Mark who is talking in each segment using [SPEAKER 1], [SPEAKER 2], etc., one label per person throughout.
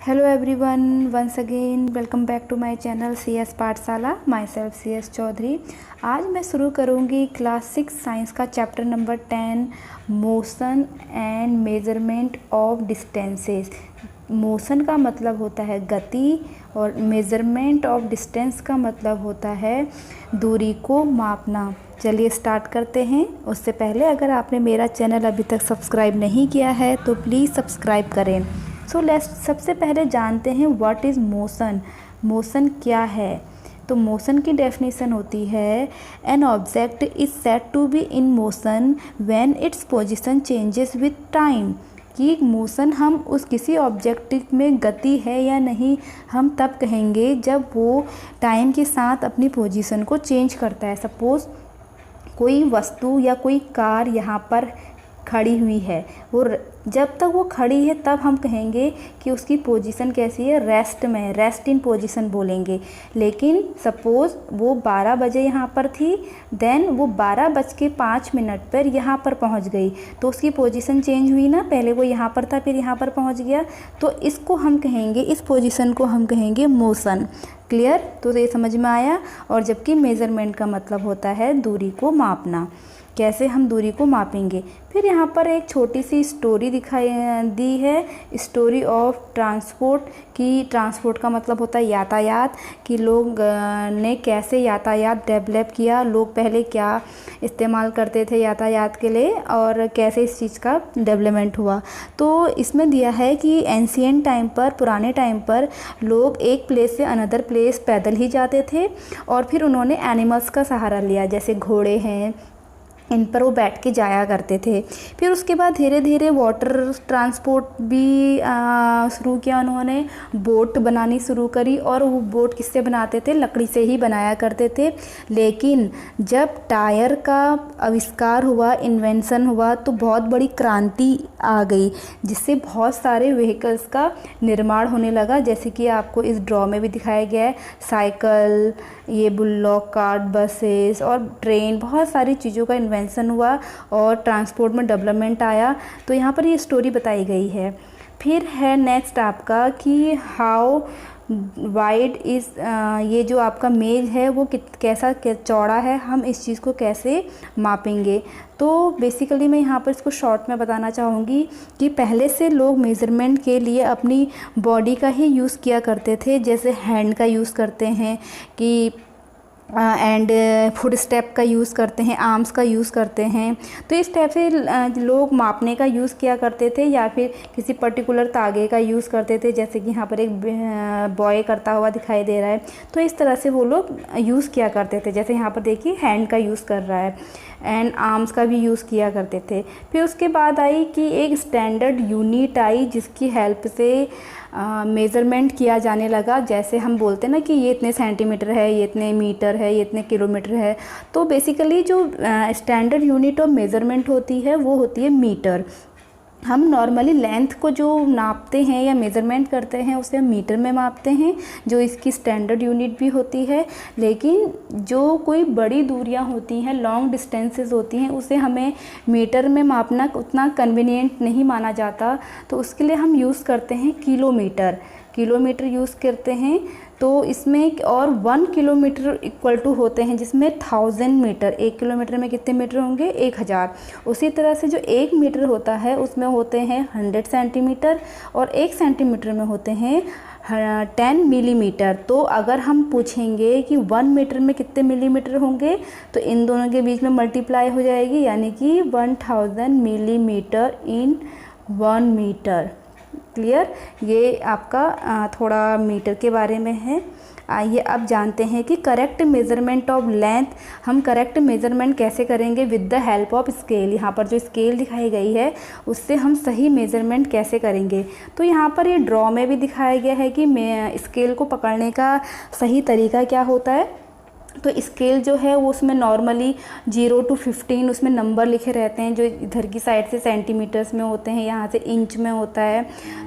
[SPEAKER 1] Hello everyone, once again welcome back to my channel C S Pathshala. Myself C S Chaudhary. आज मैं शुरू करूंगी class 6 science का chapter number 10 motion and measurement of distances. Motion का मतलब होता है गति और मेजरमेंट ऑफ डिस्टेंस का मतलब होता है दूरी को मापना। चलिए स्टार्ट करते हैं। उससे पहले अगर आपने मेरा चैनल अभी तक सब्सक्राइब नहीं किया है तो प्लीज़ सब्सक्राइब करें। सो लेट्स सबसे पहले जानते हैं व्हाट इज़ मोशन। मोशन क्या है? तो मोशन की डेफिनेशन होती है an object is said to be in motion when its position changes with time. कि मोशन हम उस किसी ऑब्जेक्ट में गति है या नहीं हम तब कहेंगे जब वो टाइम के साथ अपनी पोजीशन को चेंज करता है। सपोज़ कोई वस्तु या कोई कार यहाँ पर खड़ी हुई है, वो जब तक वो खड़ी है तब हम कहेंगे कि उसकी पोजीशन कैसी है, रेस्ट में है, रेस्ट इन पोजीशन बोलेंगे। लेकिन सपोज़ वो 12 बजे यहाँ पर थी, देन वो 12:05 पर यहाँ पर पहुँच गई तो उसकी पोजीशन चेंज हुई ना। पहले वो यहाँ पर था फिर यहाँ पर पहुँच गया, तो इसको हम कहेंगे, इस पोजीशन को हम कहेंगे मोशन। क्लियर? तो ये समझ में आया। और जबकि मेज़रमेंट का मतलब होता है दूरी को मापना। कैसे हम दूरी को मापेंगे? फिर यहाँ पर एक छोटी सी स्टोरी दिखाई दी है, स्टोरी ऑफ ट्रांसपोर्ट। की ट्रांसपोर्ट का मतलब होता है यातायात, कि लोग ने कैसे यातायात डेवलप किया, लोग पहले क्या इस्तेमाल करते थे यातायात के लिए और कैसे इस चीज़ का डेवलपमेंट हुआ। तो इसमें दिया है कि एंशिएंट टाइम पर, पुराने टाइम पर लोग एक प्लेस से अनदर प्लेस पैदल ही जाते थे और फिर उन्होंने एनिमल्स का सहारा लिया, जैसे घोड़े हैं, इन पर वो बैठ के जाया करते थे। फिर उसके बाद धीरे धीरे वाटर ट्रांसपोर्ट भी शुरू किया उन्होंने, बोट बनानी शुरू करी। और वो बोट किससे बनाते थे? लकड़ी से ही बनाया करते थे। लेकिन जब टायर का आविष्कार हुआ, इन्वेंशन हुआ, तो बहुत बड़ी क्रांति आ गई जिससे बहुत सारे व्हीकल्स का निर्माण होने लगा। जैसे कि आपको इस ड्रॉ में भी दिखाया गया है, साइकिल, ये बुल्लॉक कार्ट, बसेस और ट्रेन, बहुत सारी चीज़ों का इन्वेंशन हुआ और ट्रांसपोर्ट में डेवलपमेंट आया। तो यहाँ पर ये स्टोरी बताई गई है। फिर है नेक्स्ट आपका कि हाउ वाइड इज़, ये जो आपका मेज है वो कैसा चौड़ा है, हम इस चीज़ को कैसे मापेंगे। तो बेसिकली मैं यहाँ पर इसको शॉर्ट में बताना चाहूँगी कि पहले से लोग मेज़रमेंट के लिए अपनी बॉडी का ही यूज़ किया करते थे। जैसे हैंड का यूज़ करते हैं कि एंड फुट स्टेप का यूज़ करते हैं, आर्म्स का यूज़ करते हैं। तो इस टाइप से लोग मापने का यूज़ किया करते थे या फिर किसी पर्टिकुलर तागे का यूज़ करते थे। जैसे कि यहाँ पर एक बॉय करता हुआ दिखाई दे रहा है, तो इस तरह से वो लोग यूज़ किया करते थे। जैसे यहाँ पर देखिए हैंड का यूज़ कर रहा है एंड आर्म्स का भी यूज़ किया करते थे। फिर उसके बाद आई कि एक स्टैंडर्ड यूनिट आई जिसकी हेल्प से मेज़रमेंट किया जाने लगा। जैसे हम बोलते हैं ना कि ये इतने सेंटीमीटर है, ये इतने मीटर है, ये इतने किलोमीटर है। तो बेसिकली जो स्टैंडर्ड यूनिट ऑफ मेज़रमेंट होती है वो होती है मीटर। हम नॉर्मली लेंथ को जो नापते हैं या मेज़रमेंट करते हैं उसे हम मीटर में मापते हैं, जो इसकी स्टैंडर्ड यूनिट भी होती है। लेकिन जो कोई बड़ी दूरियां होती हैं, लॉन्ग डिस्टेंसेस होती हैं, उसे हमें मीटर में मापना उतना कन्वीनियंट नहीं माना जाता। तो उसके लिए हम यूज़ करते हैं किलोमीटर। किलोमीटर यूज़ करते हैं। तो इसमें और 1 किलोमीटर इक्वल टू होते हैं जिसमें 1000 मीटर। 1 किलोमीटर में कितने मीटर होंगे? 1000। उसी तरह से जो 1 मीटर होता है उसमें होते हैं 100 सेंटीमीटर और 1 सेंटीमीटर में होते हैं 10 मिलीमीटर। तो अगर हम पूछेंगे कि 1 मीटर में कितने मिलीमीटर होंगे तो इन दोनों के बीच में मल्टीप्लाई हो जाएगी, यानी कि 1000 मिलीमीटर इन 1 मीटर। क्लियर? ये आपका थोड़ा मीटर के बारे में है। आइए अब जानते हैं कि करेक्ट मेज़रमेंट ऑफ लेंथ, हम करेक्ट मेज़रमेंट कैसे करेंगे with the help of scale. यहाँ पर जो स्केल दिखाई गई है उससे हम सही मेज़रमेंट कैसे करेंगे। तो यहाँ पर ये ड्रॉ में भी दिखाया गया है कि स्केल को पकड़ने का सही तरीका क्या होता है। तो स्केल जो है वो उसमें नॉर्मली 0 to 15 उसमें नंबर लिखे रहते हैं, जो इधर की साइड से सेंटीमीटर्स में होते हैं, यहाँ से इंच में होता है।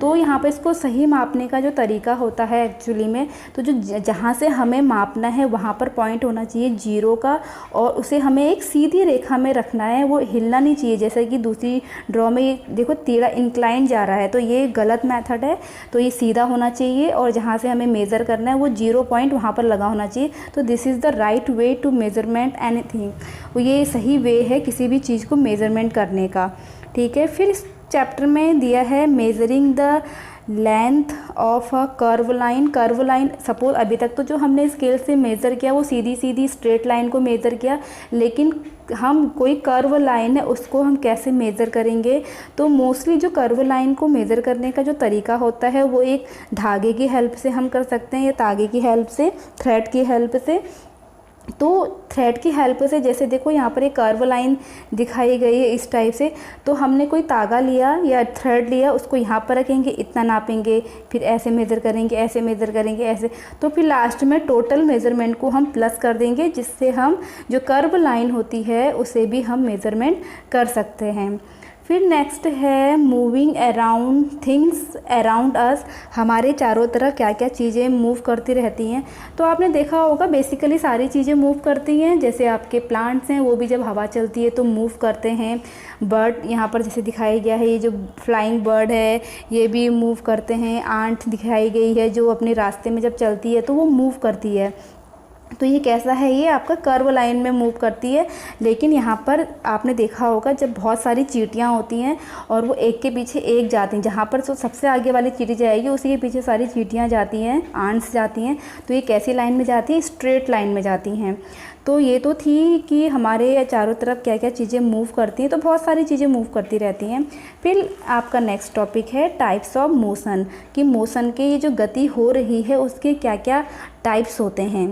[SPEAKER 1] तो यहाँ पर इसको सही मापने का जो तरीका होता है एक्चुअली में, तो जो जहाँ से हमें मापना है वहाँ पर पॉइंट होना चाहिए 0 का, और उसे हमें एक सीधी रेखा में रखना है, वो हिलना नहीं चाहिए। जैसे कि दूसरी ड्रॉ में ये देखो टेढ़ा इंक्लाइन जा रहा है, तो ये गलत मेथड है। तो ये सीधा होना चाहिए और जहाँ से हमें मेज़र करना है वो 0 पॉइंट वहाँ पर लगा होना चाहिए। तो this is the right way to measurement anything, वो ये सही वे है किसी भी चीज़ को मेज़रमेंट करने का। ठीक है, फिर इस चैप्टर में दिया है measuring the length of a curve line. Curve line, suppose अभी तक तो जो हमने स्केल से मेज़र किया वो सीधी सीधी स्ट्रेट लाइन को मेज़र किया, लेकिन हम कोई कर्व लाइन है उसको हम कैसे मेज़र करेंगे। तो मोस्टली जो कर्व लाइन को मेज़र करने का जो तरीका होता है वो एक धागे की हेल्प से हम कर सकते हैं, या तागे की हेल्प से, थ्रेड की हेल्प से। तो थ्रेड की हेल्प से, जैसे देखो यहाँ पर एक कर्व लाइन दिखाई गई है इस टाइप से, तो हमने कोई तागा लिया या थ्रेड लिया, उसको यहाँ पर रखेंगे, इतना नापेंगे, फिर ऐसे मेज़र करेंगे, ऐसे मेज़र करेंगे, ऐसे, तो फिर लास्ट में टोटल मेज़रमेंट को हम प्लस कर देंगे, जिससे हम जो कर्व लाइन होती है उसे भी हम मेज़रमेंट कर सकते हैं। फिर नेक्स्ट है moving around things around us. हमारे चारों तरफ क्या क्या चीज़ें मूव करती रहती हैं। तो आपने देखा होगा बेसिकली सारी चीज़ें मूव करती हैं। जैसे आपके प्लांट्स हैं वो भी जब हवा चलती है तो मूव करते हैं। बर्ड यहाँ पर जैसे दिखाया गया है, ये जो फ्लाइंग बर्ड है ये भी मूव करते हैं। आंट दिखाई गई है जो अपने रास्ते में जब चलती है तो वो मूव करती है। तो ये कैसा है, ये आपका कर्व लाइन में मूव करती है। लेकिन यहाँ पर आपने देखा होगा जब बहुत सारी चींटियाँ होती हैं और वो एक के पीछे एक जाती हैं, जहाँ पर तो सबसे आगे वाली चींटी जाएगी उसी के पीछे सारी चींटियाँ जाती हैं, आंट्स जाती हैं। तो ये कैसी लाइन में जाती हैं, स्ट्रेट लाइन में जाती हैं। तो ये तो थी कि हमारे चारों तरफ क्या क्या चीज़ें मूव करती हैं। तो बहुत सारी चीज़ें मूव करती रहती हैं। फिर आपका नेक्स्ट टॉपिक है टाइप्स ऑफ मोशन, कि मोशन के ये जो गति हो रही है उसके क्या क्या टाइप्स होते हैं।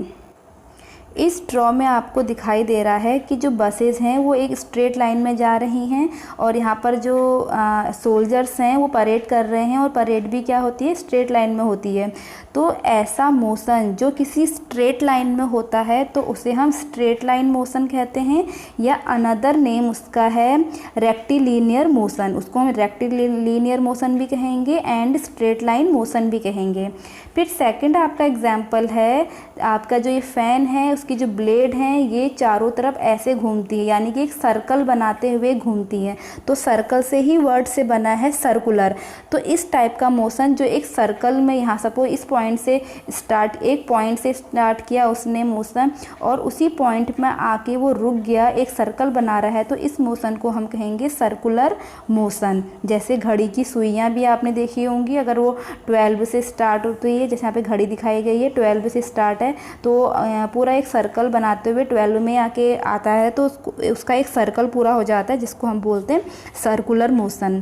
[SPEAKER 1] इस ड्रॉ में आपको दिखाई दे रहा है कि जो बसेस हैं वो एक स्ट्रेट लाइन में जा रही हैं, और यहाँ पर जो सोल्जर्स हैं वो परेड कर रहे हैं, और परेड भी क्या होती है, स्ट्रेट लाइन में होती है। तो ऐसा मोशन जो किसी स्ट्रेट लाइन में होता है तो उसे हम स्ट्रेट लाइन मोशन कहते हैं, या अनदर नेम उसका है रेक्टिलिनियर मोशन। उसको हम रेक्टिलिनियर मोशन भी कहेंगे एंड स्ट्रेट लाइन मोशन भी कहेंगे। फिर सेकंड आपका एग्जाम्पल है, आपका जो ये फ़ैन है उसकी जो ब्लेड हैं ये चारों तरफ ऐसे घूमती है, यानी कि एक सर्कल बनाते हुए घूमती हैं। तो सर्कल से ही वर्ड से बना है सर्कुलर। तो इस टाइप का मोशन जो एक सर्कल में, यहाँ सपोज इस पॉइंट से स्टार्ट, एक पॉइंट से स्टार्ट किया उसने मोशन और उसी पॉइंट में आके वो रुक गया, एक सर्कल बना रहा है, तो इस मोशन को हम कहेंगे सर्कुलर मोशन। जैसे घड़ी की सुइयाँ भी आपने देखी होंगी, अगर वो 12 से स्टार्ट होती है, जैसे यहाँ पे घड़ी दिखाई गई है 12 से स्टार्ट है, तो पूरा एक सर्कल बनाते हुए 12 में आके आता है, तो उसका एक सर्कल पूरा हो जाता है, जिसको हम बोलते हैं सर्कुलर मोशन।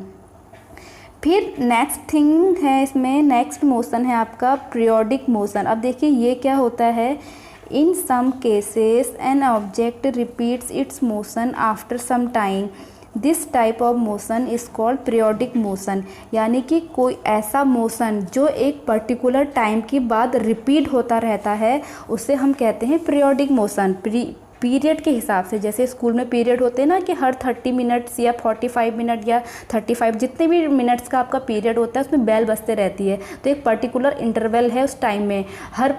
[SPEAKER 1] फिर नेक्स्ट थिंग है इसमें, नेक्स्ट मोशन है आपका पीरियोडिक मोशन। अब देखिए ये क्या होता है, in some cases an object repeats its motion after some time, this type of motion is called periodic motion. यानी कि कोई ऐसा मोशन जो एक पर्टिकुलर टाइम के बाद रिपीट होता रहता है उसे हम कहते हैं पीरियोडिक मोशन। पीरियड के हिसाब से, जैसे स्कूल में पीरियड होते हैं ना कि हर 30 मिनट्स या 45 मिनट या 35 जितने भी मिनट्स का आपका पीरियड होता है उसमें बेल बजते रहती है। तो एक पर्टिकुलर इंटरवल है उस टाइम में, हर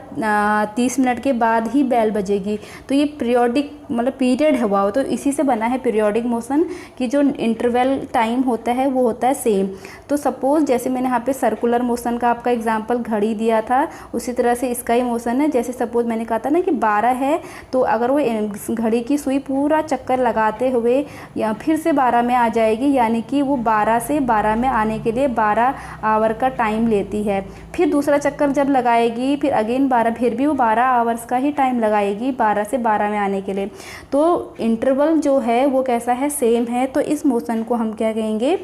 [SPEAKER 1] 30 मिनट के बाद ही बेल बजेगी। तो ये पीरियोडिक मतलब पीरियड हुआ, तो इसी से बना है पीरियोडिक मोशन, कि जो इंटरवल टाइम होता है वो होता है सेम। तो सपोज़ जैसे मैंने यहाँ पे सर्कुलर मोशन का आपका एग्जांपल घड़ी दिया था, उसी तरह से इसका ही मोशन है। जैसे सपोज़ मैंने कहा था ना कि 12 है, तो अगर वो घड़ी की सुई पूरा चक्कर लगाते हुए या फिर से 12 में आ जाएगी, यानी कि वो 12 से 12 में आने के लिए 12 आवर का टाइम लेती है। फिर दूसरा चक्कर जब लगाएगी फिर अगेन 12, फिर भी वो 12 आवर्स का ही टाइम लगाएगी 12 से 12 में आने के लिए। तो इंटरवल जो है वो कैसा है, सेम है। तो इस मोशन को हम क्या कहेंगे,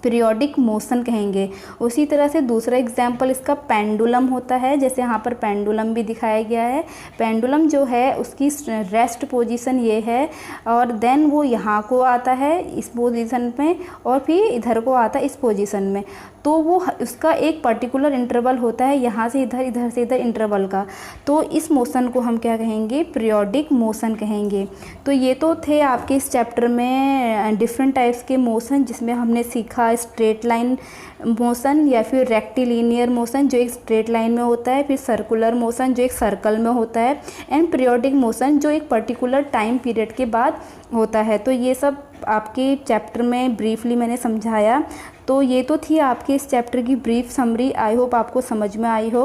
[SPEAKER 1] पीरियोडिक मोशन कहेंगे। उसी तरह से दूसरा एग्जाम्पल इसका पेंडुलम होता है, जैसे यहाँ पर पेंडुलम भी दिखाया गया है। पेंडुलम जो है उसकी रेस्ट पोजीशन ये है और देन वो यहाँ को आता है इस पोजीशन में और फिर इधर को आता है इस पोजीशन में। तो वो उसका एक पर्टिकुलर इंटरवल होता है, यहाँ से इधर, इधर से इधर इंटरवल का। तो इस मोशन को हम क्या कहेंगे, पीरियोडिक मोशन कहेंगे। तो ये तो थे आपके इस चैप्टर में डिफरेंट टाइप्स के मोशन, जिसमें हमने सीखा स्ट्रेट लाइन मोशन या फिर रेक्टिलिनियर मोशन जो एक स्ट्रेट लाइन में होता है, फिर सर्कुलर मोशन जो एक सर्कल में होता है, एंड पीरियोडिक मोशन जो एक पर्टिकुलर टाइम पीरियड के बाद होता है। तो ये सब आपके चैप्टर में ब्रीफली मैंने समझाया। तो ये तो थी आपके इस चैप्टर की ब्रीफ समरी। आई होप आपको समझ में आई हो।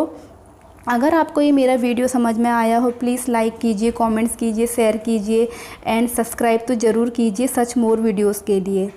[SPEAKER 1] अगर आपको ये मेरा वीडियो समझ में आया हो, प्लीज़ लाइक कीजिए, कमेंट्स कीजिए, शेयर कीजिए एंड सब्सक्राइब तो ज़रूर कीजिए सच मोर वीडियोज़ के लिए।